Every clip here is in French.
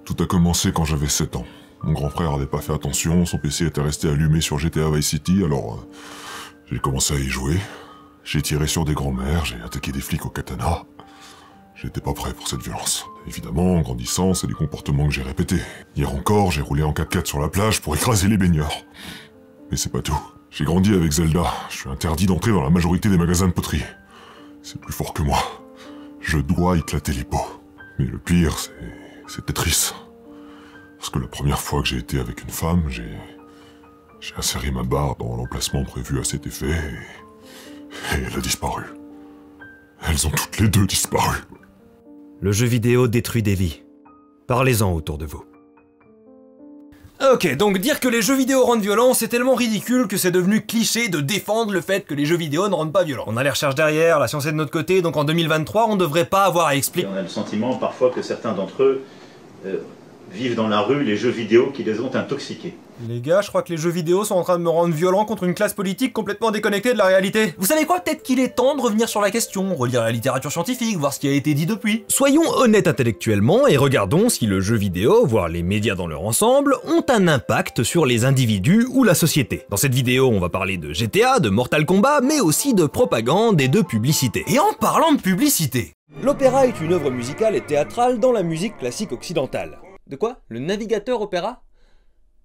Tout a commencé quand j'avais 7 ans. Mon grand frère avait pas fait attention, son PC était resté allumé sur GTA Vice City, alors j'ai commencé à y jouer. J'ai tiré sur des grands-mères, j'ai attaqué des flics au katana. J'étais pas prêt pour cette violence. Évidemment, en grandissant, c'est des comportements que j'ai répétés. Hier encore, j'ai roulé en 4x4 sur la plage pour écraser les baigneurs. Mais c'est pas tout. J'ai grandi avec Zelda, je suis interdit d'entrer dans la majorité des magasins de poterie. C'est plus fort que moi. Je dois éclater les pots. Mais le pire, c'est Tetris. Parce que la première fois que j'ai été avec une femme, j'ai inséré ma barre dans l'emplacement prévu à cet effet et elle a disparu. Elles ont toutes les deux disparu. Le jeu vidéo détruit des vies. Parlez-en autour de vous. Ok, donc dire que les jeux vidéo rendent violents, c'est tellement ridicule que c'est devenu cliché de défendre le fait que les jeux vidéo ne rendent pas violents. On a les recherches derrière, la science est de notre côté, donc en 2023, on devrait pas avoir à expliquer. On a le sentiment parfois que certains d'entre eux vivent dans la rue les jeux vidéo qui les ont intoxiqués. Les gars, je crois que les jeux vidéo sont en train de me rendre violent contre une classe politique complètement déconnectée de la réalité. Vous savez quoi, peut-être qu'il est temps de revenir sur la question, relire la littérature scientifique, voir ce qui a été dit depuis. Soyons honnêtes intellectuellement et regardons si le jeu vidéo, voire les médias dans leur ensemble, ont un impact sur les individus ou la société. Dans cette vidéo, on va parler de GTA, de Mortal Kombat, mais aussi de propagande et de publicité. Et en parlant de publicité, l'opéra est une œuvre musicale et théâtrale dans la musique classique occidentale. De quoi? Le navigateur opéra?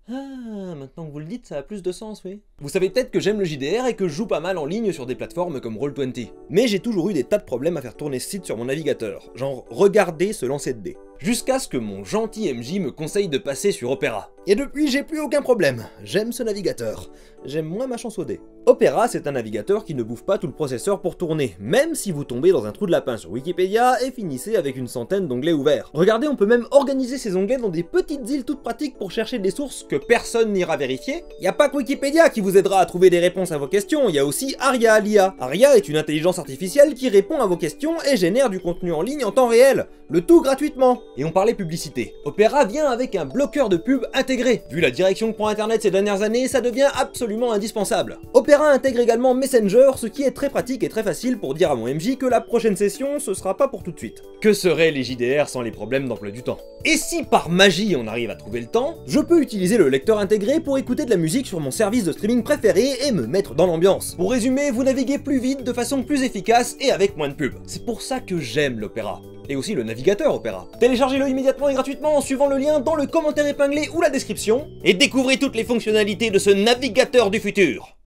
Ah, maintenant que vous le dites, ça a plus de sens, oui. Vous savez peut-être que j'aime le JDR et que je joue pas mal en ligne sur des plateformes comme Roll20. Mais j'ai toujours eu des tas de problèmes à faire tourner ce site sur mon navigateur, genre regarder ce lancer de dés. Jusqu'à ce que mon gentil MJ me conseille de passer sur Opera. Et depuis, j'ai plus aucun problème. J'aime ce navigateur. J'aime moins ma chance au dé. Opera, c'est un navigateur qui ne bouffe pas tout le processeur pour tourner, même si vous tombez dans un trou de lapin sur Wikipédia et finissez avec une centaine d'onglets ouverts. Regardez, on peut même organiser ces onglets dans des petites îles toutes pratiques pour chercher des sources que personne n'ira vérifier. Y a pas que Wikipédia qui vous aidera à trouver des réponses à vos questions, il y a aussi Aria, l'IA. Aria est une intelligence artificielle qui répond à vos questions et génère du contenu en ligne en temps réel, le tout gratuitement. Et on parlait publicité. Opera vient avec un bloqueur de pub intégré. Vu la direction que prend Internet ces dernières années, ça devient absolument indispensable. Opera intègre également Messenger, ce qui est très pratique et très facile pour dire à mon MJ que la prochaine session, ce sera pas pour tout de suite. Que seraient les JDR sans les problèmes d'emploi du temps? Et si par magie on arrive à trouver le temps, je peux utiliser le lecteur intégré pour écouter de la musique sur mon service de streaming préféré et me mettre dans l'ambiance. Pour résumer, vous naviguez plus vite, de façon plus efficace et avec moins de pub. C'est pour ça que j'aime l'Opéra. Et aussi le navigateur Opera. Téléchargez-le immédiatement et gratuitement en suivant le lien dans le commentaire épinglé ou la description, et découvrez toutes les fonctionnalités de ce navigateur du futur.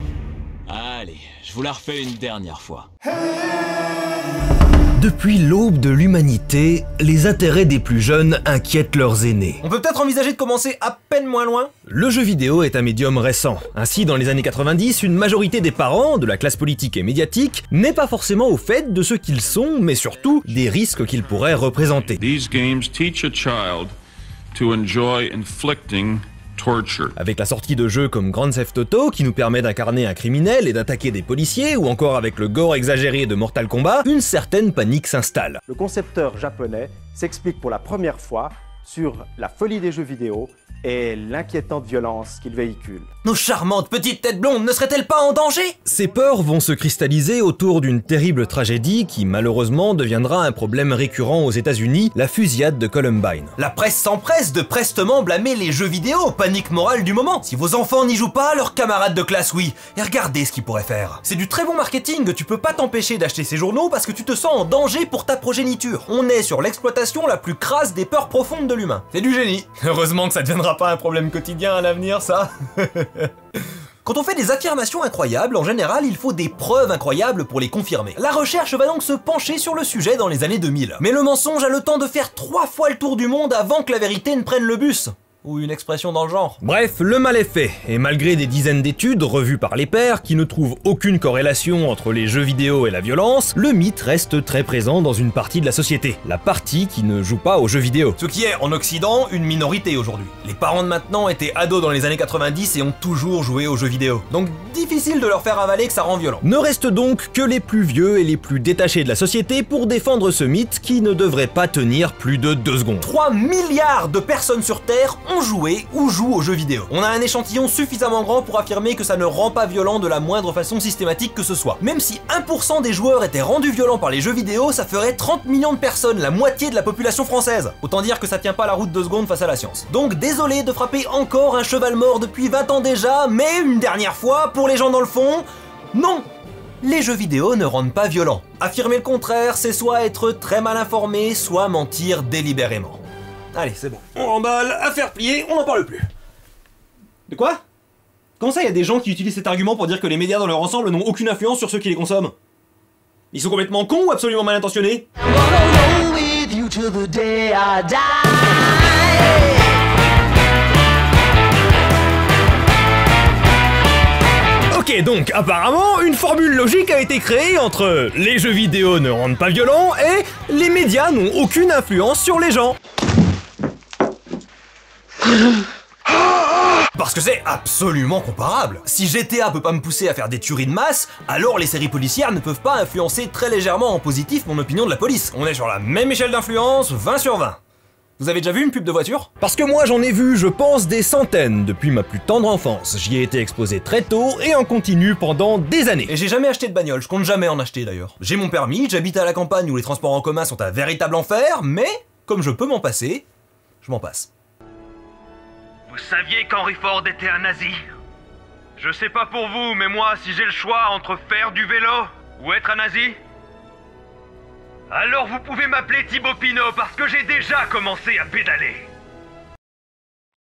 Allez, je vous la refais une dernière fois. Depuis l'aube de l'humanité, les intérêts des plus jeunes inquiètent leurs aînés. on peut peut-être envisager de commencer à peine moins loin. Le jeu vidéo est un médium récent. Ainsi, dans les années 90, une majorité des parents, de la classe politique et médiatique, n'est pas forcément au fait de ce qu'ils sont, mais surtout des risques qu'ils pourraient représenter. These games teach a child to enjoy inflicting torture. Avec la sortie de jeux comme Grand Theft Auto, qui nous permet d'incarner un criminel et d'attaquer des policiers, ou encore avec le gore exagéré de Mortal Kombat, une certaine panique s'installe. Le concepteur japonais s'explique pour la première fois sur la folie des jeux vidéo et l'inquiétante violence qu'il véhicule. Nos charmantes petites têtes blondes ne seraient-elles pas en danger? Ces peurs vont se cristalliser autour d'une terrible tragédie qui malheureusement deviendra un problème récurrent aux États-Unis, la fusillade de Columbine. La presse s'empresse de prestement blâmer les jeux vidéo, panique morale du moment. Si vos enfants n'y jouent pas, leurs camarades de classe oui. Et regardez ce qu'ils pourraient faire. C'est du très bon marketing, tu peux pas t'empêcher d'acheter ces journaux parce que tu te sens en danger pour ta progéniture. On est sur l'exploitation la plus crasse des peurs profondes de l'humain. C'est du génie. Heureusement que ça deviendra pas un problème quotidien à l'avenir, ça. Quand on fait des affirmations incroyables, en général, il faut des preuves incroyables pour les confirmer. La recherche va donc se pencher sur le sujet dans les années 2000. Mais le mensonge a le temps de faire 3 fois le tour du monde avant que la vérité ne prenne le bus. Ou une expression dans le genre. Bref, le mal est fait, et malgré des dizaines d'études revues par les pairs qui ne trouvent aucune corrélation entre les jeux vidéo et la violence, le mythe reste très présent dans une partie de la société, la partie qui ne joue pas aux jeux vidéo. Ce qui est, en Occident, une minorité aujourd'hui. Les parents de maintenant étaient ados dans les années 90 et ont toujours joué aux jeux vidéo. Donc difficile de leur faire avaler que ça rend violent. Ne restent donc que les plus vieux et les plus détachés de la société pour défendre ce mythe qui ne devrait pas tenir plus de 2 secondes. 3 milliards de personnes sur Terre ont joué ou jouent aux jeux vidéo. On a un échantillon suffisamment grand pour affirmer que ça ne rend pas violent de la moindre façon systématique que ce soit. Même si 1% des joueurs étaient rendus violents par les jeux vidéo, ça ferait 30 millions de personnes, la moitié de la population française. Autant dire que ça tient pas la route 2 secondes face à la science. Donc désolé de frapper encore un cheval mort depuis 20 ans déjà, mais une dernière fois, pour les gens dans le fond, non! Les jeux vidéo ne rendent pas violents. Affirmer le contraire, c'est soit être très mal informé, soit mentir délibérément. Allez, c'est bon. On remballe, affaire pliée, on n'en parle plus. De quoi? Comment ça, il y a des gens qui utilisent cet argument pour dire que les médias dans leur ensemble n'ont aucune influence sur ceux qui les consomment? Ils sont complètement cons ou absolument mal intentionnés? Ok, donc apparemment, une formule logique a été créée entre les jeux vidéo ne rendent pas violents et les médias n'ont aucune influence sur les gens. Parce que c'est absolument comparable. Si GTA peut pas me pousser à faire des tueries de masse, alors les séries policières ne peuvent pas influencer très légèrement en positif mon opinion de la police. On est sur la même échelle d'influence, 20 sur 20. Vous avez déjà vu une pub de voiture? Parce que moi j'en ai vu, je pense, des centaines depuis ma plus tendre enfance. J'y ai été exposé très tôt et en continu pendant des années. Et j'ai jamais acheté de bagnole, je compte jamais en acheter d'ailleurs. J'ai mon permis, j'habite à la campagne où les transports en commun sont un véritable enfer, mais comme je peux m'en passer, je m'en passe. Vous saviez qu'Henry Ford était un nazi? Je sais pas pour vous, mais moi, si j'ai le choix entre faire du vélo ou être un nazi, alors vous pouvez m'appeler Thibaut Pinot parce que j'ai déjà commencé à pédaler.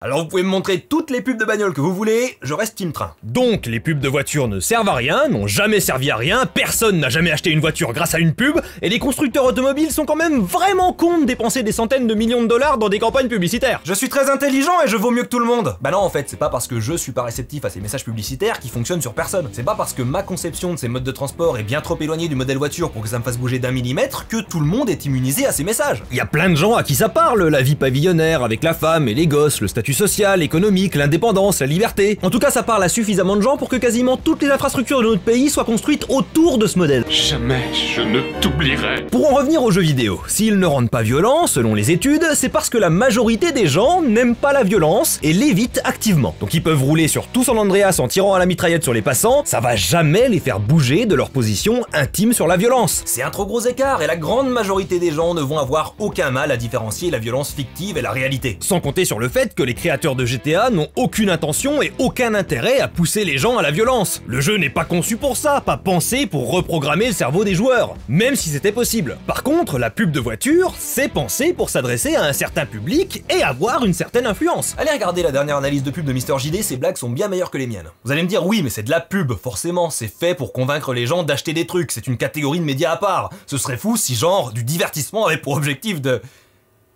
Alors vous pouvez me montrer toutes les pubs de bagnole que vous voulez, je reste team train. Donc les pubs de voitures ne servent à rien, n'ont jamais servi à rien, personne n'a jamais acheté une voiture grâce à une pub, et les constructeurs automobiles sont quand même vraiment cons de dépenser des centaines de millions de dollars dans des campagnes publicitaires. Je suis très intelligent et je vaux mieux que tout le monde. Bah non en fait, c'est pas parce que je suis pas réceptif à ces messages publicitaires qui fonctionnent sur personne. C'est pas parce que ma conception de ces modes de transport est bien trop éloignée du modèle voiture pour que ça me fasse bouger d'1 millimètre que tout le monde est immunisé à ces messages. Il y a plein de gens à qui ça parle, la vie pavillonnaire avec la femme et les gosses, le statut social, économique, l'indépendance, la liberté. En tout cas, ça parle à suffisamment de gens pour que quasiment toutes les infrastructures de notre pays soient construites autour de ce modèle. Jamais je ne t'oublierai. Pour en revenir aux jeux vidéo, s'ils ne rendent pas violents, selon les études, c'est parce que la majorité des gens n'aiment pas la violence et l'évitent activement. Donc ils peuvent rouler sur tout San Andreas en tirant à la mitraillette sur les passants, ça va jamais les faire bouger de leur position intime sur la violence. C'est un trop gros écart et la grande majorité des gens ne vont avoir aucun mal à différencier la violence fictive et la réalité. Sans compter sur le fait que les créateurs de GTA n'ont aucune intention et aucun intérêt à pousser les gens à la violence. Le jeu n'est pas conçu pour ça, pas pensé pour reprogrammer le cerveau des joueurs, même si c'était possible. Par contre, la pub de voiture, c'est pensé pour s'adresser à un certain public et avoir une certaine influence. Allez regarder la dernière analyse de pub de Mister JD, ses blagues sont bien meilleures que les miennes. Vous allez me dire oui, mais c'est de la pub, forcément, c'est fait pour convaincre les gens d'acheter des trucs, c'est une catégorie de médias à part. Ce serait fou si genre du divertissement avait pour objectif de...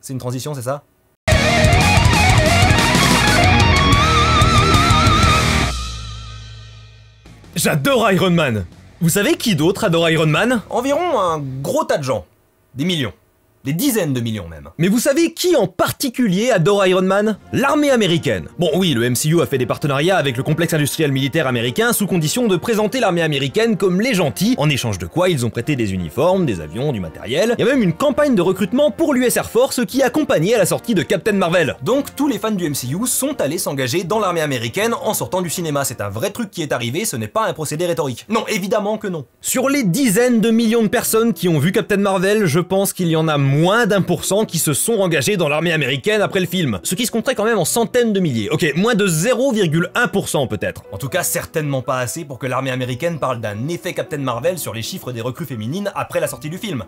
C'est une transition, c'est ça? J'adore Iron Man. Vous savez qui d'autre adore Iron Man? Environ un gros tas de gens. Des millions. Des dizaines de millions même. Mais vous savez qui en particulier adore Iron Man? L'armée américaine. Bon oui, le MCU a fait des partenariats avec le complexe industriel militaire américain sous condition de présenter l'armée américaine comme les gentils, en échange de quoi ils ont prêté des uniformes, des avions, du matériel. Il y a même une campagne de recrutement pour l'US Air Force qui accompagnait à la sortie de Captain Marvel. Donc tous les fans du MCU sont allés s'engager dans l'armée américaine en sortant du cinéma. C'est un vrai truc qui est arrivé, ce n'est pas un procédé rhétorique. Non, évidemment que non. Sur les dizaines de millions de personnes qui ont vu Captain Marvel, je pense qu'il y en a moins d'1% qui se sont engagés dans l'armée américaine après le film, ce qui se compterait quand même en centaines de milliers. Ok, moins de 0,1% peut-être. En tout cas, certainement pas assez pour que l'armée américaine parle d'un effet Captain Marvel sur les chiffres des recrues féminines après la sortie du film.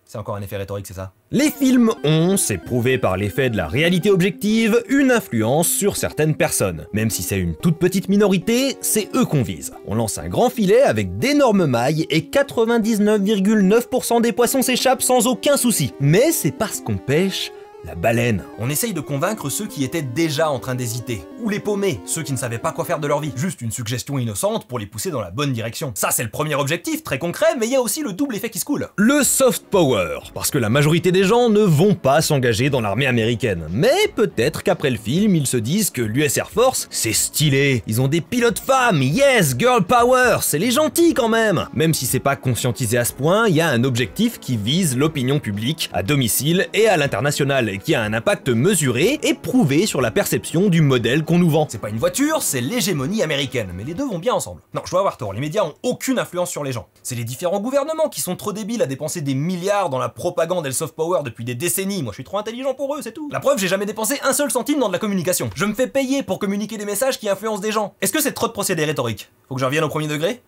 C'est encore un effet rhétorique, c'est ça? Les films ont, c'est prouvé par l'effet de la réalité objective, une influence sur certaines personnes. Même si c'est une toute petite minorité, c'est eux qu'on vise. On lance un grand filet avec d'énormes mailles et 99,9% des poissons s'échappent sans aucun souci. Mais c'est parce qu'on pêche la baleine. On essaye de convaincre ceux qui étaient déjà en train d'hésiter. Ou les paumés, ceux qui ne savaient pas quoi faire de leur vie. Juste une suggestion innocente pour les pousser dans la bonne direction. Ça c'est le premier objectif, très concret, mais il y a aussi le double effet qui se coule. Le soft power, parce que la majorité des gens ne vont pas s'engager dans l'armée américaine. Mais peut-être qu'après le film, ils se disent que l'US Air Force, c'est stylé. Ils ont des pilotes femmes, yes, girl power, c'est les gentils quand même. Même si c'est pas conscientisé à ce point, il y a un objectif qui vise l'opinion publique à domicile et à l'international. et qui a un impact mesuré et prouvé sur la perception du modèle qu'on nous vend. C'est pas une voiture, c'est l'hégémonie américaine, mais les deux vont bien ensemble. Non, je dois avoir tort, les médias ont aucune influence sur les gens. C'est les différents gouvernements qui sont trop débiles à dépenser des milliards dans la propagande et le soft power depuis des décennies. Moi je suis trop intelligent pour eux, c'est tout. La preuve, j'ai jamais dépensé un seul centime dans de la communication. Je me fais payer pour communiquer des messages qui influencent des gens. Est-ce que c'est trop de procédés rhétoriques? Faut que je revienne au premier degré?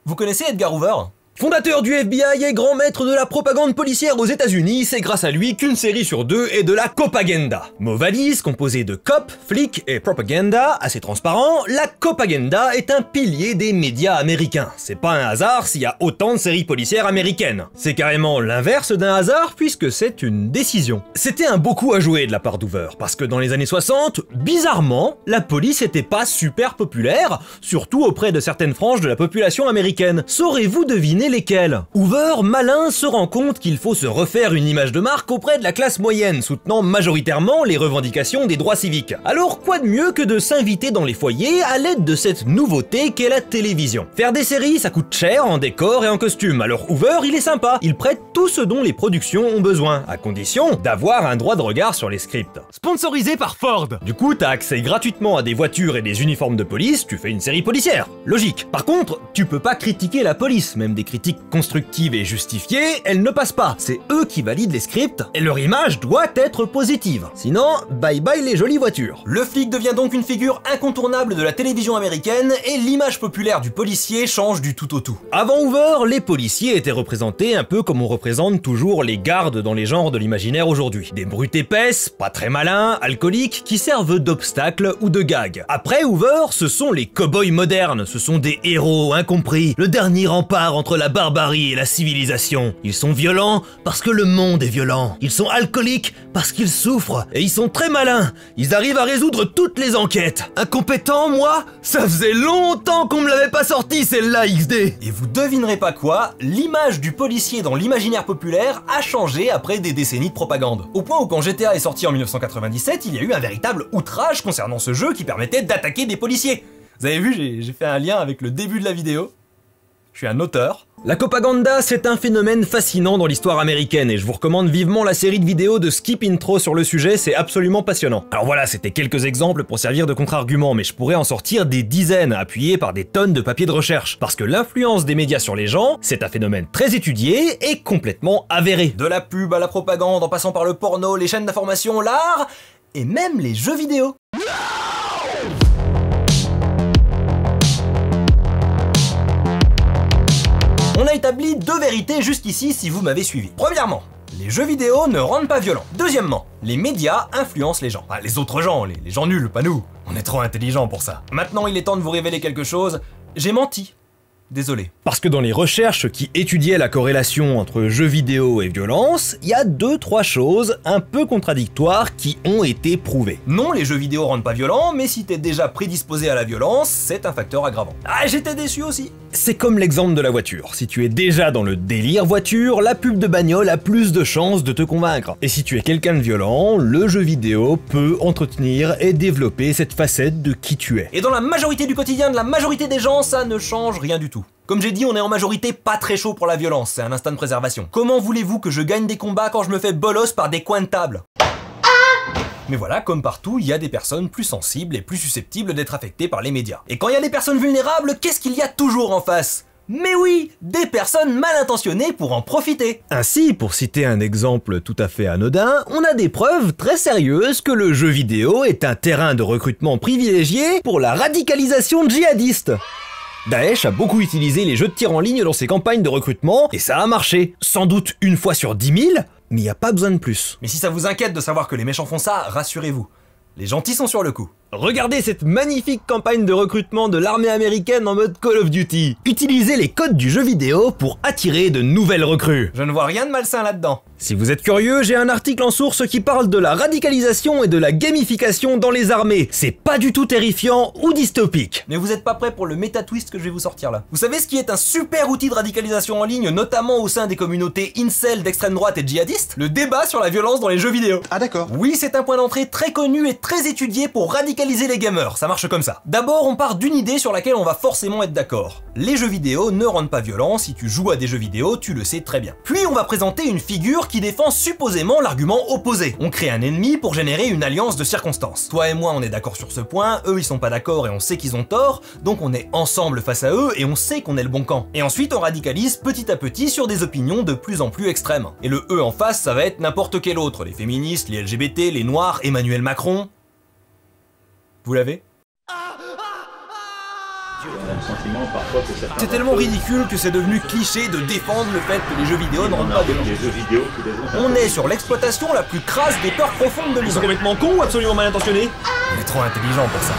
Vous connaissez Edgar Hoover? Fondateur du FBI et grand maître de la propagande policière aux États-Unis, c'est grâce à lui qu'une série sur deux est de la copaganda. Mot valise composé de cop, flic et propaganda, assez transparent, la copaganda est un pilier des médias américains. C'est pas un hasard s'il y a autant de séries policières américaines. C'est carrément l'inverse d'un hasard puisque c'est une décision. C'était un beau coup à jouer de la part d'Hoover, parce que dans les années 60, bizarrement, la police était pas super populaire, surtout auprès de certaines franges de la population américaine. Saurez-vous deviner lesquels? Hoover, malin, se rend compte qu'il faut se refaire une image de marque auprès de la classe moyenne, soutenant majoritairement les revendications des droits civiques. Alors quoi de mieux que de s'inviter dans les foyers à l'aide de cette nouveauté qu'est la télévision? Faire des séries, ça coûte cher en décor et en costume, alors Hoover, il est sympa, il prête tout ce dont les productions ont besoin, à condition d'avoir un droit de regard sur les scripts. Sponsorisé par Ford. Du coup, t'as accès gratuitement à des voitures et des uniformes de police, tu fais une série policière. Logique. Par contre, tu peux pas critiquer la police, même des critiques constructives et justifiées, elles ne passent pas. C'est eux qui valident les scripts, et leur image doit être positive. Sinon, bye bye les jolies voitures. Le flic devient donc une figure incontournable de la télévision américaine, et l'image populaire du policier change du tout au tout. Avant Hoover, les policiers étaient représentés un peu comme on représente toujours les gardes dans les genres de l'imaginaire aujourd'hui. Des brutes épaisses, pas très malins, alcooliques, qui servent d'obstacle ou de gag. Après Hoover, ce sont les cow-boys modernes, ce sont des héros incompris, le dernier rempart entre la barbarie et la civilisation. Ils sont violents parce que le monde est violent. Ils sont alcooliques parce qu'ils souffrent. Et ils sont très malins. Ils arrivent à résoudre toutes les enquêtes. Incompétent, moi? Ça faisait longtemps qu'on me l'avait pas sorti celle-là, XD. Et vous devinerez pas quoi, l'image du policier dans l'imaginaire populaire a changé après des décennies de propagande. Au point où quand GTA est sorti en 1997, il y a eu un véritable outrage concernant ce jeu qui permettait d'attaquer des policiers. Vous avez vu, j'ai fait un lien avec le début de la vidéo. Je suis un auteur. La copaganda, c'est un phénomène fascinant dans l'histoire américaine et je vous recommande vivement la série de vidéos de Skip Intro sur le sujet, c'est absolument passionnant. Alors voilà, c'était quelques exemples pour servir de contre-argument, mais je pourrais en sortir des dizaines, appuyés par des tonnes de papiers de recherche. Parce que l'influence des médias sur les gens, c'est un phénomène très étudié et complètement avéré. De la pub à la propagande, en passant par le porno, les chaînes d'information, l'art, et même les jeux vidéo. On a établi deux vérités jusqu'ici si vous m'avez suivi. Premièrement, les jeux vidéo ne rendent pas violents. Deuxièmement, les médias influencent les gens. Enfin, les autres gens, les gens nuls, pas nous. On est trop intelligents pour ça. Maintenant, il est temps de vous révéler quelque chose. J'ai menti. Désolé. Parce que dans les recherches qui étudiaient la corrélation entre jeux vidéo et violence, il y a 2-3 choses un peu contradictoires qui ont été prouvées. Non, les jeux vidéo rendent pas violents, mais si t'es déjà prédisposé à la violence, c'est un facteur aggravant. Ah, j'étais déçu aussi. C'est comme l'exemple de la voiture. Si tu es déjà dans le délire voiture, la pub de bagnole a plus de chances de te convaincre. Et si tu es quelqu'un de violent, le jeu vidéo peut entretenir et développer cette facette de qui tu es. Et dans la majorité du quotidien de la majorité des gens, ça ne change rien du tout. Comme j'ai dit, on est en majorité pas très chaud pour la violence, c'est un instinct de préservation. Comment voulez-vous que je gagne des combats quand je me fais bolos par des coins de table? Mais voilà, comme partout, il y a des personnes plus sensibles et plus susceptibles d'être affectées par les médias. Et quand il y a des personnes vulnérables, qu'est-ce qu'il y a toujours en face? Mais oui, des personnes mal intentionnées pour en profiter. Ainsi, pour citer un exemple tout à fait anodin, on a des preuves très sérieuses que le jeu vidéo est un terrain de recrutement privilégié pour la radicalisation djihadiste. Daesh a beaucoup utilisé les jeux de tir en ligne dans ses campagnes de recrutement, et ça a marché. Sans doute une fois sur 10 000, mais il n'y a pas besoin de plus. Mais si ça vous inquiète de savoir que les méchants font ça, rassurez-vous. Les gentils sont sur le coup. Regardez cette magnifique campagne de recrutement de l'armée américaine en mode Call of Duty. Utilisez les codes du jeu vidéo pour attirer de nouvelles recrues. Je ne vois rien de malsain là-dedans. Si vous êtes curieux, j'ai un article en source qui parle de la radicalisation et de la gamification dans les armées. C'est pas du tout terrifiant ou dystopique. Mais vous êtes pas prêts pour le méta-twist que je vais vous sortir là. Vous savez ce qui est un super outil de radicalisation en ligne, notamment au sein des communautés incel d'extrême droite et djihadistes? Le débat sur la violence dans les jeux vidéo. Ah d'accord. Oui, c'est un point d'entrée très connu et très étudié pour radicaliser radicaliser les gamers, ça marche comme ça. D'abord, on part d'une idée sur laquelle on va forcément être d'accord. Les jeux vidéo ne rendent pas violents, si tu joues à des jeux vidéo, tu le sais très bien. Puis on va présenter une figure qui défend supposément l'argument opposé. On crée un ennemi pour générer une alliance de circonstances. Toi et moi, on est d'accord sur ce point, eux ils sont pas d'accord et on sait qu'ils ont tort, donc on est ensemble face à eux et on sait qu'on est le bon camp. Et ensuite, on radicalise petit à petit sur des opinions de plus en plus extrêmes. Et le eux en face, ça va être n'importe quel autre, les féministes, les LGBT, les noirs, Emmanuel Macron. Vous l'avez ? On a le sentiment parfois que certains C'est tellement ridicule que c'est devenu cliché de défendre le fait que les jeux vidéo ne rendent pas violents. les jeux vidéo qui les ont On est sur l'exploitation la plus crasse des peurs profondes de Ils sont l'humain. complètement cons ou absolument mal intentionnés? On est trop intelligent pour ça.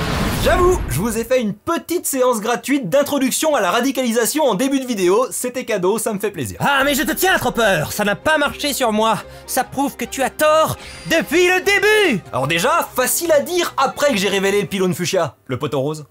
J'avoue, je vous ai fait une petite séance gratuite d'introduction à la radicalisation en début de vidéo, c'était cadeau, ça me fait plaisir. Ah mais je te tiens, Tropper, ça n'a pas marché sur moi. Ça prouve que tu as tort depuis le début. Alors déjà, facile à dire après que j'ai révélé le pylône fuchsia. Le poteau rose?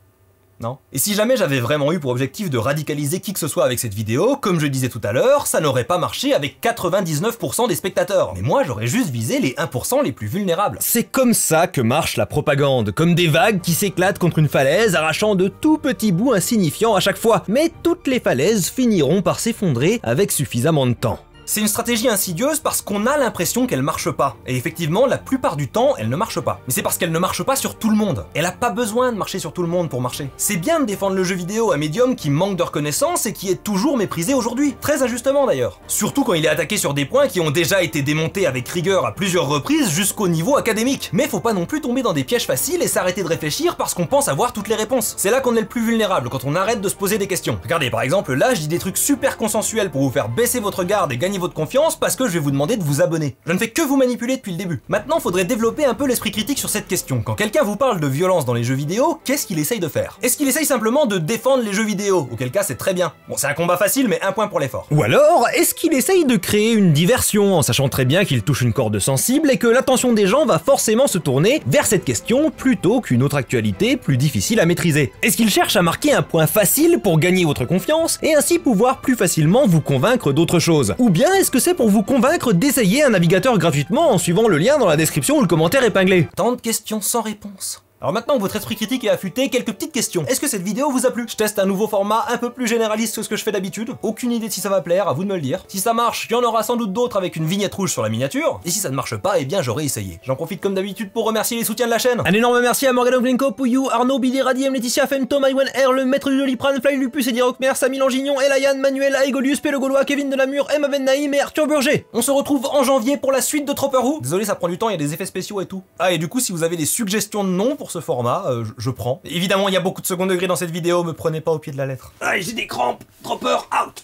Non? Et si jamais j'avais vraiment eu pour objectif de radicaliser qui que ce soit avec cette vidéo, comme je disais tout à l'heure, ça n'aurait pas marché avec 99% des spectateurs. Mais moi, j'aurais juste visé les 1% les plus vulnérables. C'est comme ça que marche la propagande, comme des vagues qui s'éclatent contre une falaise, arrachant de tout petits bouts insignifiants à chaque fois. Mais toutes les falaises finiront par s'effondrer avec suffisamment de temps. C'est une stratégie insidieuse parce qu'on a l'impression qu'elle marche pas. Et effectivement, la plupart du temps, elle ne marche pas. Mais c'est parce qu'elle ne marche pas sur tout le monde. Elle a pas besoin de marcher sur tout le monde pour marcher. C'est bien de défendre le jeu vidéo, un médium qui manque de reconnaissance et qui est toujours méprisé aujourd'hui. Très injustement d'ailleurs. Surtout quand il est attaqué sur des points qui ont déjà été démontés avec rigueur à plusieurs reprises jusqu'au niveau académique. Mais faut pas non plus tomber dans des pièges faciles et s'arrêter de réfléchir parce qu'on pense avoir toutes les réponses. C'est là qu'on est le plus vulnérable, quand on arrête de se poser des questions. Regardez, par exemple, là, je dis des trucs super consensuels pour vous faire baisser votre garde et gagner votre confiance parce que je vais vous demander de vous abonner. Je ne fais que vous manipuler depuis le début. Maintenant, faudrait développer un peu l'esprit critique sur cette question. Quand quelqu'un vous parle de violence dans les jeux vidéo, qu'est-ce qu'il essaye de faire? Est-ce qu'il essaye simplement de défendre les jeux vidéo? Auquel cas, c'est très bien. Bon, c'est un combat facile, mais un point pour l'effort. Ou alors, est-ce qu'il essaye de créer une diversion en sachant très bien qu'il touche une corde sensible et que l'attention des gens va forcément se tourner vers cette question plutôt qu'une autre actualité plus difficile à maîtriser? Est-ce qu'il cherche à marquer un point facile pour gagner votre confiance et ainsi pouvoir plus facilement vous convaincre d'autre chose? Ou bien est-ce que c'est pour vous convaincre d'essayer un navigateur gratuitement en suivant le lien dans la description ou le commentaire épinglé? Tant de questions sans réponse. Alors maintenant que votre esprit critique est affûté, quelques petites questions. Est-ce que cette vidéo vous a plu? Je teste un nouveau format un peu plus généraliste que ce que je fais d'habitude. Aucune idée de si ça va plaire, à vous de me le dire. Si ça marche, il y en aura sans doute d'autres avec une vignette rouge sur la miniature. Et si ça ne marche pas, eh bien j'aurais essayé. J'en profite comme d'habitude pour remercier les soutiens de la chaîne. Un énorme merci à Morgane Glenko, Pouillou, Arnaud, Bidé, Radiem, Laetitia, Femtom, Iwan R, le maître du Doliprane, Fly Lupus, Eddie Rockmer, Samy Langignon, Elayan, Manuel, Aegolius, Pélo Gaulois, Kevin Delamure, Emma Vennaïm et Arthur Burger. On se retrouve en janvier pour la suite de Tropper Who. Désolé, ça prend du temps, il y a des effets spéciaux et tout. Ah, et du coup, si vous avez des suggestions de noms pour ce format, je prends. Évidemment, il y a beaucoup de second degré dans cette vidéo, me prenez pas au pied de la lettre. Ah, j'ai des crampes, Dropper out.